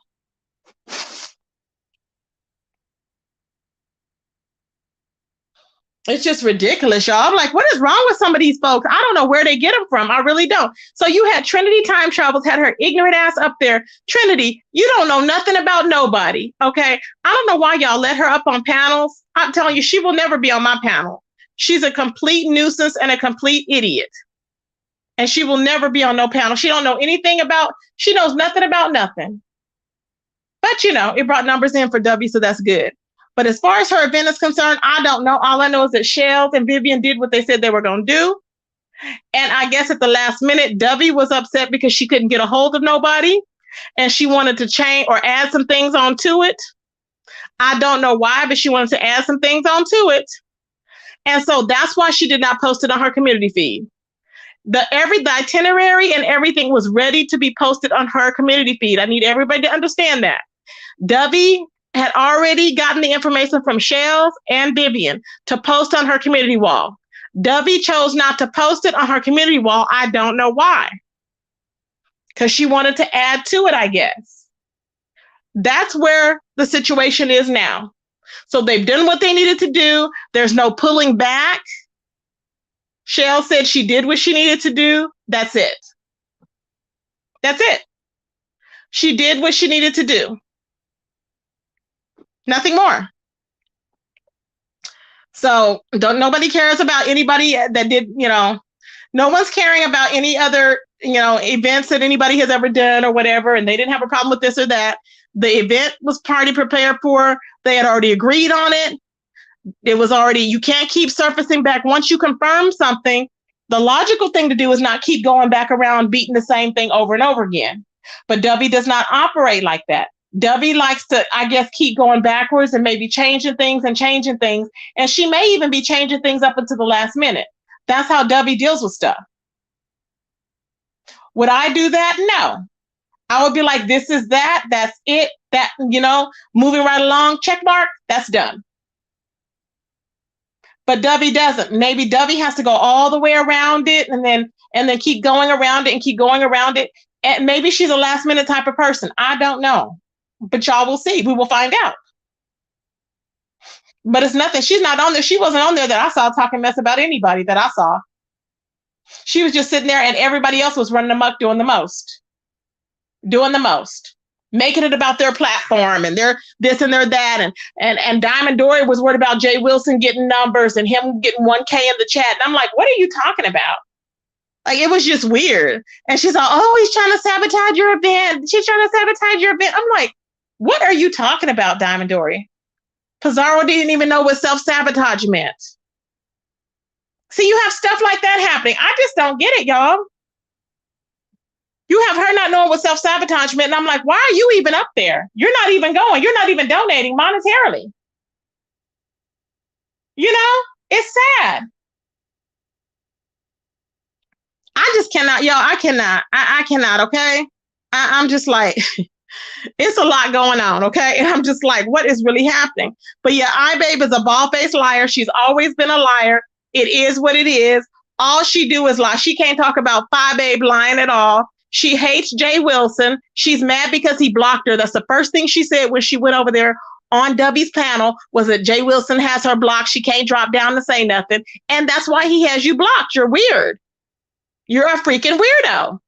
Speaker 1: It's just ridiculous, y'all. I'm like, what is wrong with some of these folks? I don't know where they get them from. I really don't. So you had Trinity Time Travels, had her ignorant ass up there. Trinity, you don't know nothing about nobody, okay? I don't know why y'all let her up on panels. I'm telling you, she will never be on my panel. She's a complete nuisance and a complete idiot. And she will never be on no panel. She knows nothing about nothing. But, it brought numbers in for W, so that's good. But as far as her event is concerned, I don't know. All I know is that Shells and Vivian did what they said they were going to do. And I guess at the last minute, Dovey was upset because she couldn't get a hold of nobody. And she wanted to change or add some things onto it. I don't know why, but she wanted to add some things onto it. And so that's why she did not post it on her community feed. The itinerary and everything was ready to be posted on her community feed. I need everybody to understand that. Dovey had already gotten the information from Shells and Vivian to post on her community wall. Dovey chose not to post it on her community wall. I don't know why. Because she wanted to add to it, I guess. That's where the situation is now. So they've done what they needed to do. There's no pulling back. Shells said she did what she needed to do. That's it. That's it. She did what she needed to do. Nothing more. So nobody cares about anybody that did, no one's caring about any other events that anybody has ever done or whatever, and they didn't have a problem with this or that. The event was party prepared for. They had already agreed on it. It was already, you can't keep surfacing back. Once you confirm something, the logical thing to do is not keep going back around beating the same thing over and over again. But Dubby does not operate like that. Dubby likes to, I guess, keep going backwards and maybe changing things and changing things. And she may even be changing things up until the last minute. That's how Dubby deals with stuff. Would I do that? No. I would be like, this is that. That's it. That, moving right along, check mark, that's done. But Dubby doesn't. Maybe Dubby has to go all the way around it and then keep going around it and keep going around it. And maybe she's a last minute type of person. I don't know. But y'all will see. We will find out. But it's nothing. She's not on there. She wasn't on there that I saw talking mess about anybody that I saw. She was just sitting there and everybody else was running amok doing the most. Making it about their platform and their this and their that. And Diamond Dory was worried about Jay Wilson getting numbers and him getting 1K in the chat. And I'm like, what are you talking about? Like, it was just weird. And she's like, oh, he's trying to sabotage your event. She's trying to sabotage your event. I'm like, what are you talking about, Diamond Dory? Pizarro didn't even know what self-sabotage meant. See, you have stuff like that happening. I just don't get it, y'all. You have her not knowing what self-sabotage meant. And I'm like, why are you even up there? You're not even going. You're not even donating monetarily. It's sad. I just cannot, y'all. I cannot. I cannot, okay? I'm just like, it's a lot going on, okay? And I'm just like, what is really happening? But yeah, Eyebabe is a bald-faced liar. She's always been a liar. It is what it is. All she do is lie. She can't talk about Eyebabe lying at all. She hates Jay Wilson. She's mad because he blocked her. That's the first thing she said when she went over there on Dubby's panel was that Jay Wilson has her blocked. She can't drop down to say nothing. And that's why he has you blocked. You're weird. You're a freaking weirdo.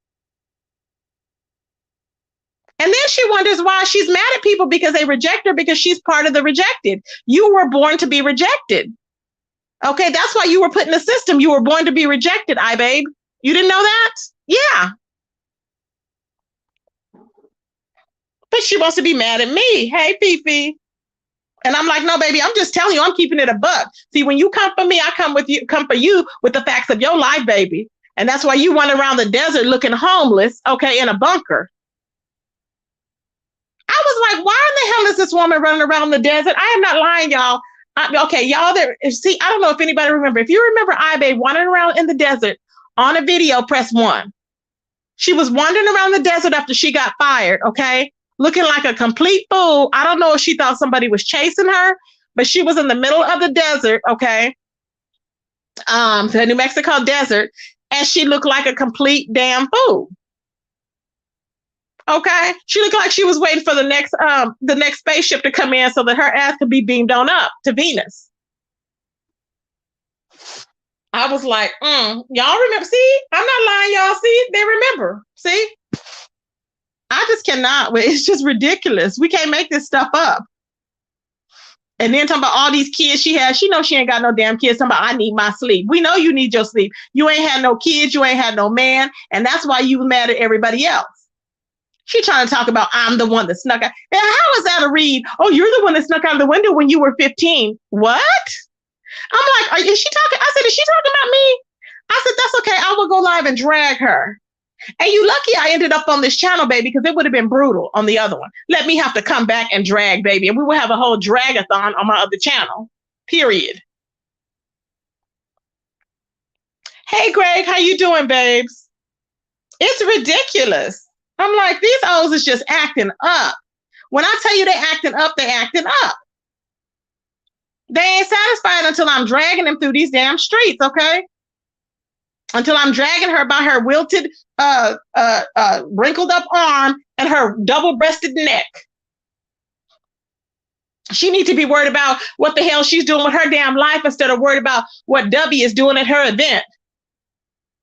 Speaker 1: And then she wonders why she's mad at people because they reject her because she's part of the rejected. You were born to be rejected. Okay, that's why you were put in the system. You were born to be rejected, Eyebabe. You didn't know that? Yeah. But she wants to be mad at me. Hey, Fifi. And I'm like, no, baby, I'm just telling you, I'm keeping it a buck. See, when you come for me, I come for you with the facts of your life, baby. And that's why you run around the desert looking homeless, okay, in a bunker. I was like, why in the hell is this woman running around the desert? I am not lying, y'all. Okay, y'all there. See, I don't know if anybody remember. If you remember Eyebabe wandering around in the desert on a video, press 1. She was wandering around the desert after she got fired, okay? Looking like a complete fool. I don't know if she thought somebody was chasing her, but she was in the middle of the desert, okay? The New Mexico desert, and she looked like a complete damn fool. Okay, she looked like she was waiting for the next spaceship to come in so that her ass could be beamed on up to Venus. I was like, y'all remember? See, I'm not lying, y'all. See, they remember. See, I just cannot. It's just ridiculous. We can't make this stuff up. And then talking about all these kids she has. She knows she ain't got no damn kids. Talking about, I need my sleep. We know you need your sleep. You ain't had no kids. You ain't had no man. And that's why you mad at everybody else. She trying to talk about, I'm the one that snuck out. And how is that a read? Oh, you're the one that snuck out of the window when you were 15. What? I'm like, is she talking? I said, is she talking about me? I said, that's okay. I will go live and drag her. And you lucky I ended up on this channel, baby, because it would have been brutal on the other one. Let me have to come back and drag, baby. And we will have a whole drag-a-thon on my other channel. Period. Hey, Greg, how you doing, babes? It's ridiculous. I'm like, these O's is just acting up. When I tell you they acting up, they acting up. They ain't satisfied until I'm dragging them through these damn streets, okay? Until I'm dragging her by her wilted, wrinkled up arm and her double-breasted neck. She needs to be worried about what the hell she's doing with her damn life instead of worried about what Dubby is doing at her event.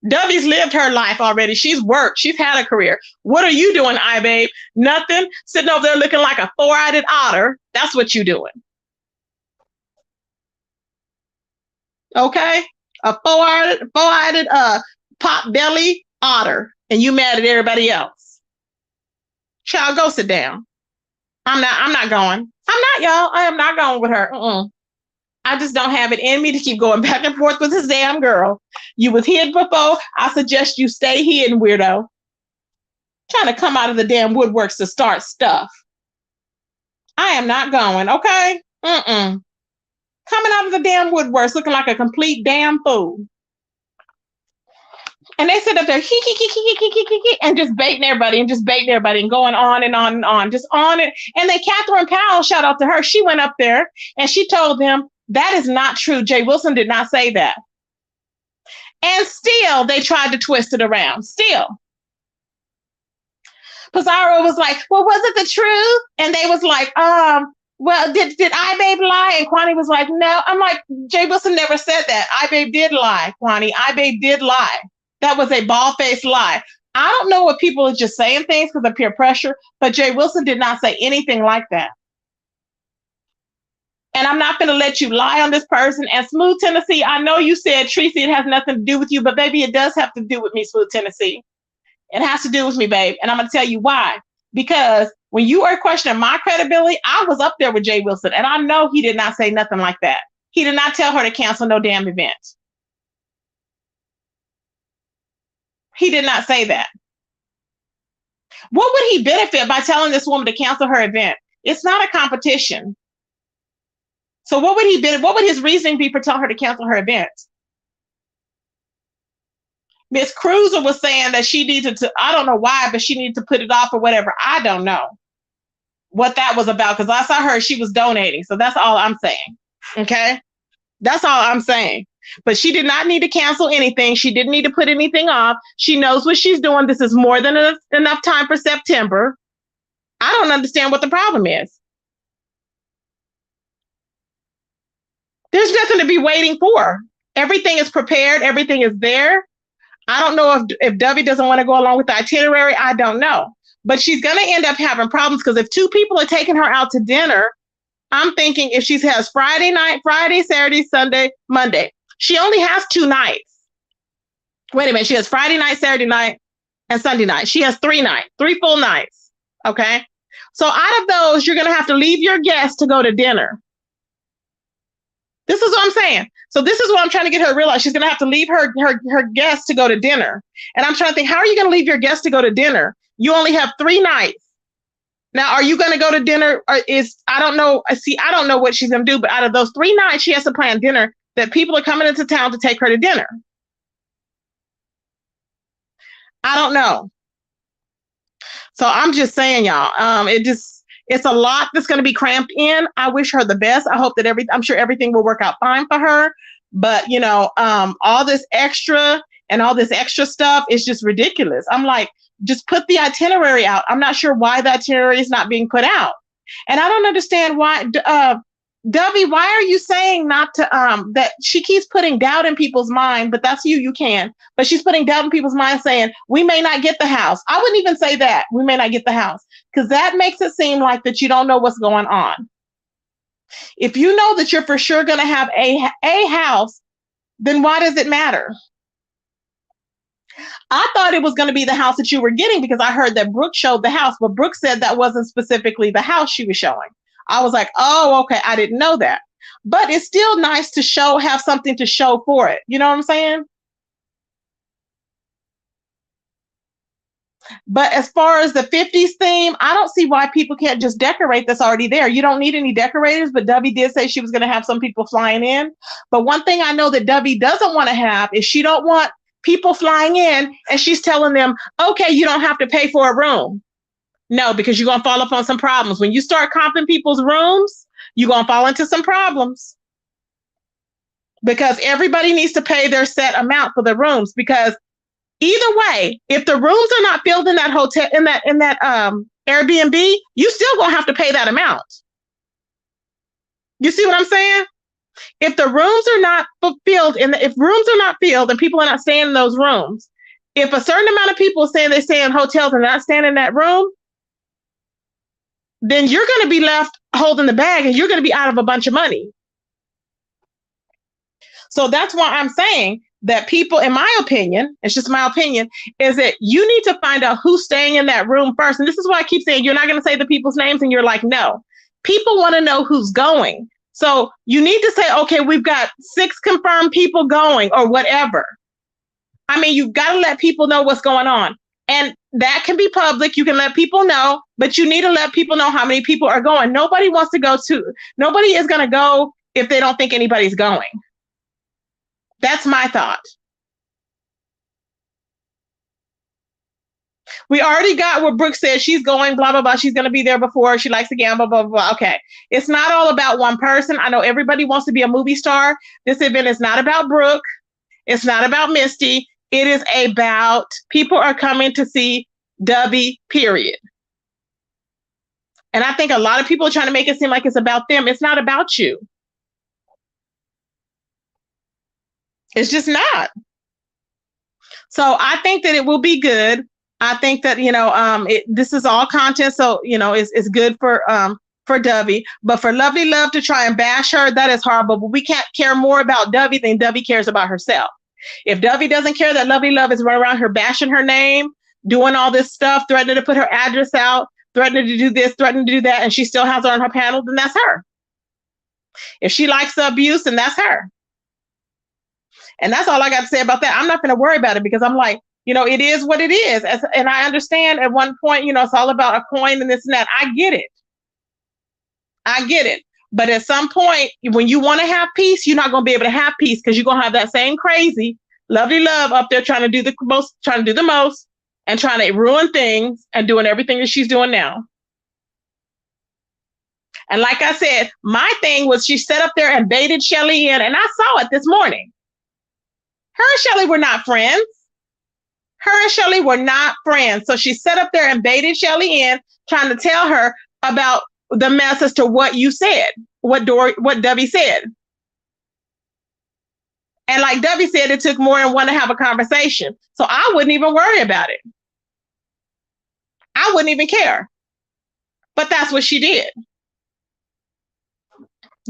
Speaker 1: Dubby's lived her life already. She's worked. She's had a career. What are you doing, Eyebabe? Nothing. Sitting over there looking like a four-eyed otter. That's what you doing. Okay? A four-eyed pot belly otter. and you mad at everybody else. Child, go sit down. I'm not going. I'm not, y'all. I am not going with her. I just don't have it in me to keep going back and forth with this damn girl. You was hid before. I suggest you stay hidden, weirdo. Trying to come out of the damn woodworks to start stuff. I am not going, okay? Coming out of the damn woodworks looking like a complete damn fool. And they sit up there and just baiting everybody and going on and on and on, just on it. And then Catherine Powell, shout out to her, she went up there and she told them that is not true. Jay Wilson did not say that. And still they tried to twist it around. Still. Pizarro was like, well, was it the truth? And they was like, well, did Eyebabe lie? And Kwani was like, no. I'm like, Jay Wilson never said that. Eyebabe did lie, Kwani. Eyebabe did lie. That was a bald-faced lie. I don't know what people are just saying things because of peer pressure, but Jay Wilson did not say anything like that. And I'm not going to let you lie on this person. And Smooth Tennessee, I know you said, Tracy, it has nothing to do with you, but baby, it does have to do with me, Smooth Tennessee. It has to do with me, babe. And I'm going to tell you why. Because when you are questioning my credibility, I was up there with Jay Wilson, and I know he did not say nothing like that. He did not tell her to cancel no damn event. He did not say that. What would he benefit by telling this woman to cancel her event? It's not a competition. So what would he benefit? What would his reasoning be for telling her to cancel her event? Miss Cruiser was saying that she needed to, I don't know why, but she needed to put it off or whatever. I don't know what that was about because I saw her, she was donating. So that's all I'm saying. Okay? That's all I'm saying. But she did not need to cancel anything. She didn't need to put anything off. She knows what she's doing. This is more than enough time for September. I don't understand what the problem is. There's nothing to be waiting for. Everything is prepared. Everything is there. I don't know if Dovey doesn't want to go along with the itinerary. I don't know. But she's going to end up having problems because if two people are taking her out to dinner, I'm thinking if she has Friday night, Friday, Saturday, Sunday, Monday, she only has 2 nights. Wait a minute. She has Friday night, Saturday night, and Sunday night. She has 3 nights, 3 full nights. Okay. So out of those, you're going to have to leave your guests to go to dinner. This is what I'm saying. So this is what I'm trying to get her to realize. She's going to have to leave her guests to go to dinner. And I'm trying to think, how are you going to leave your guests to go to dinner? You only have 3 nights. Now, are you going to go to dinner? Or I don't know. I don't know what she's going to do. But out of those 3 nights, she has to plan dinner that people are coming into town to take her to dinner. I don't know. So I'm just saying, y'all, it's a lot that's going to be cramped in. I wish her the best. I hope that I'm sure everything will work out fine for her. But, all this extra stuff is just ridiculous. I'm like, just put the itinerary out. I'm not sure why the itinerary is not being put out. And I don't understand why, Dovey, why are you saying not to, that she keeps putting doubt in people's mind, but that's you can. But she's putting doubt in people's mind saying, we may not get the house. I wouldn't even say that. We may not get the house. Because that makes it seem like that you don't know what's going on. If you know that you're for sure going to have a house, then why does it matter? I thought it was going to be the house that you were getting because I heard that Brooke showed the house, but Brooke said that wasn't specifically the house she was showing. I was like, oh, okay, I didn't know that. But it's still nice to have something to show for it. You know what I'm saying? But as far as the 50s theme, I don't see why people can't just decorate that's already there. You don't need any decorators, but Dovey did say she was going to have some people flying in. But one thing I know that Dovey doesn't want to have is she don't want people flying in and she's telling them, okay, you don't have to pay for a room. No, because you're going to fall upon some problems. When you start comping people's rooms, you're going to fall into some problems. Because everybody needs to pay their set amount for the rooms. Because either way, if the rooms are not filled in that hotel, in that Airbnb, you still going to have to pay that amount. You see what I'm saying? If the rooms are not fulfilled, if rooms are not filled and people are not staying in those rooms, if a certain amount of people are saying they stay in hotels and not staying in that room, then you're going to be left holding the bag and you're going to be out of a bunch of money. So that's why I'm saying that people, in my opinion, it's just my opinion, is that you need to find out who's staying in that room first. And this is why I keep saying you're not going to say the people's names, and you're like, no. People want to know who's going. So you need to say, okay, we've got 6 confirmed people going or whatever. I mean, you've got to let people know what's going on. And that can be public. You can let people know, but you need to let people know how many people are going. Nobody is going to go if they don't think anybody's going. That's my thought. We already got what Brooke said. She's going, blah, blah, blah. She's going to be there before. She likes to gamble, blah, blah, blah. Okay. It's not all about one person. I know everybody wants to be a movie star. This event is not about Brooke. It's not about Misty. It is about people are coming to see Dubby, period. And I think a lot of people are trying to make it seem like it's about them. It's not about you. It's just not. So I think that it will be good. I think that, this is all content. So, it's good for Dubby, but for Lovely Love to try and bash her, that is horrible. But we can't care more about Dubby than Dubby cares about herself. If Dubby doesn't care that Lovely Love is running around her bashing her name, doing all this stuff, threatening to put her address out, threatening to do this, threatening to do that, and she still has her on her panel, then that's her. If she likes the abuse, then that's her. And that's all I got to say about that. I'm not going to worry about it because I'm like, it is what it is. And I understand at one point, it's all about a coin and this and that. I get it. But at some point, when you want to have peace, you're not going to be able to have peace because you're going to have that same crazy Lovely Love up there trying to do the most, and trying to ruin things and doing everything that she's doing now. And like I said, my thing was she sat up there and baited Shelly in, and I saw it this morning. Her and Shelly were not friends. So she sat up there and baited Shelly in, trying to tell her about the mess as to what you said, what Dubby said. And like Dubby said, it took more than one to have a conversation. So I wouldn't even worry about it. I wouldn't even care. But that's what she did.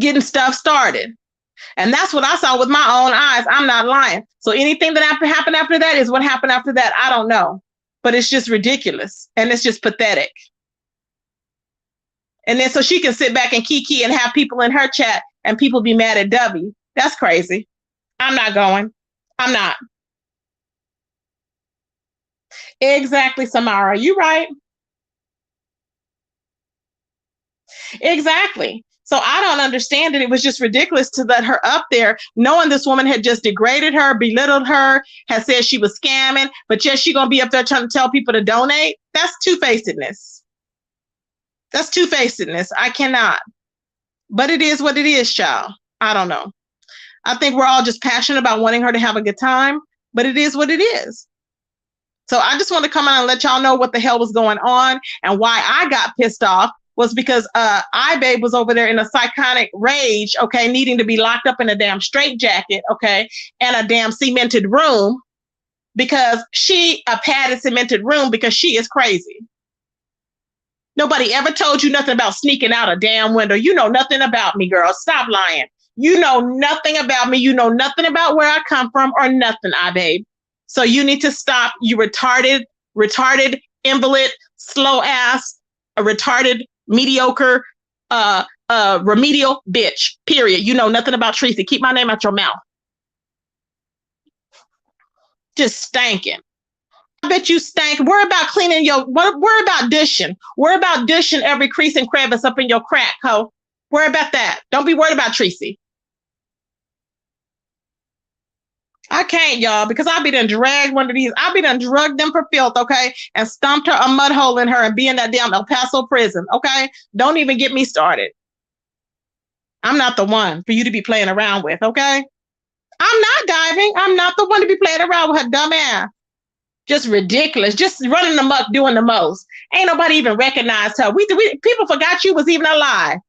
Speaker 1: Getting stuff started. And that's what I saw with my own eyes. I'm not lying. So anything that happened after that is what happened after that. I don't know. But it's just ridiculous. And it's just pathetic. And then so she can sit back and kiki and have people in her chat and people be mad at Dubby. That's crazy. I'm not going. I'm not. Exactly, Samara. You right. Exactly. So I don't understand it. It was just ridiculous to let her up there, knowing this woman had just degraded her, belittled her, had said she was scamming, but yet she's going to be up there trying to tell people to donate. That's two-facedness. That's two-facedness. I cannot. But it is what it is, child. I don't know. I think we're all just passionate about wanting her to have a good time, but it is what it is. So I just want to come on and let y'all know what the hell was going on and why I got pissed off was because Eyebabe was over there in a psychotic rage, okay, needing to be locked up in a damn straitjacket, okay, and a damn cemented room because a padded cemented room because she is crazy. Nobody ever told you nothing about sneaking out a damn window. You know nothing about me, girl. Stop lying. You know nothing about me. You know nothing about where I come from or nothing, Eyebabe. So you need to stop. You retarded, invalid, slow ass, a retarded, mediocre, remedial bitch, period. You know nothing about Tracy. Keep my name out your mouth. Just stanking. I bet you stank. Worry about cleaning worry about dishing. Worry about dishing every crease and crevice up in your crack, ho. Worry about that. Don't be worried about Tracy. I can't, y'all, because I be done dragged one of these. I be done drugged them for filth, okay? And stumped her a mud hole in her and be in that damn El Paso prison, okay? Don't even get me started. I'm not the one for you to be playing around with, okay? I'm not diving. I'm not the one to be playing around with her dumb ass. Just ridiculous. Just running amok, doing the most. Ain't nobody even recognized her. People forgot you was even alive.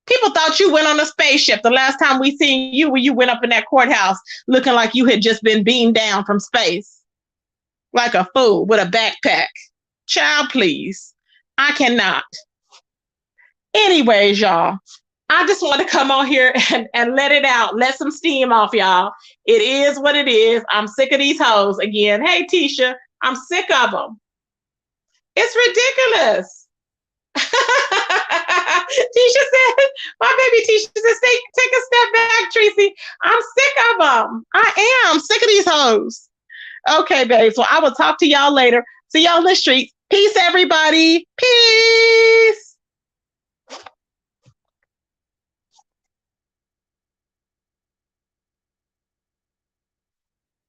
Speaker 1: People thought you went on a spaceship the last time we seen you when you went up in that courthouse looking like you had just been beamed down from space. Like a fool with a backpack. Child, please. I cannot. Anyways, y'all, I just want to come on here and let it out, let some steam off, y'all. It is what it is. I'm sick of these hoes again. Hey, Tisha, I'm sick of them. It's ridiculous. Tisha said, my baby Tisha says, take a step back, Tracy. I'm sick of them. I am sick of these hoes. Okay, babes. Well, I will talk to y'all later. See y'all in the streets. Peace, everybody. Peace.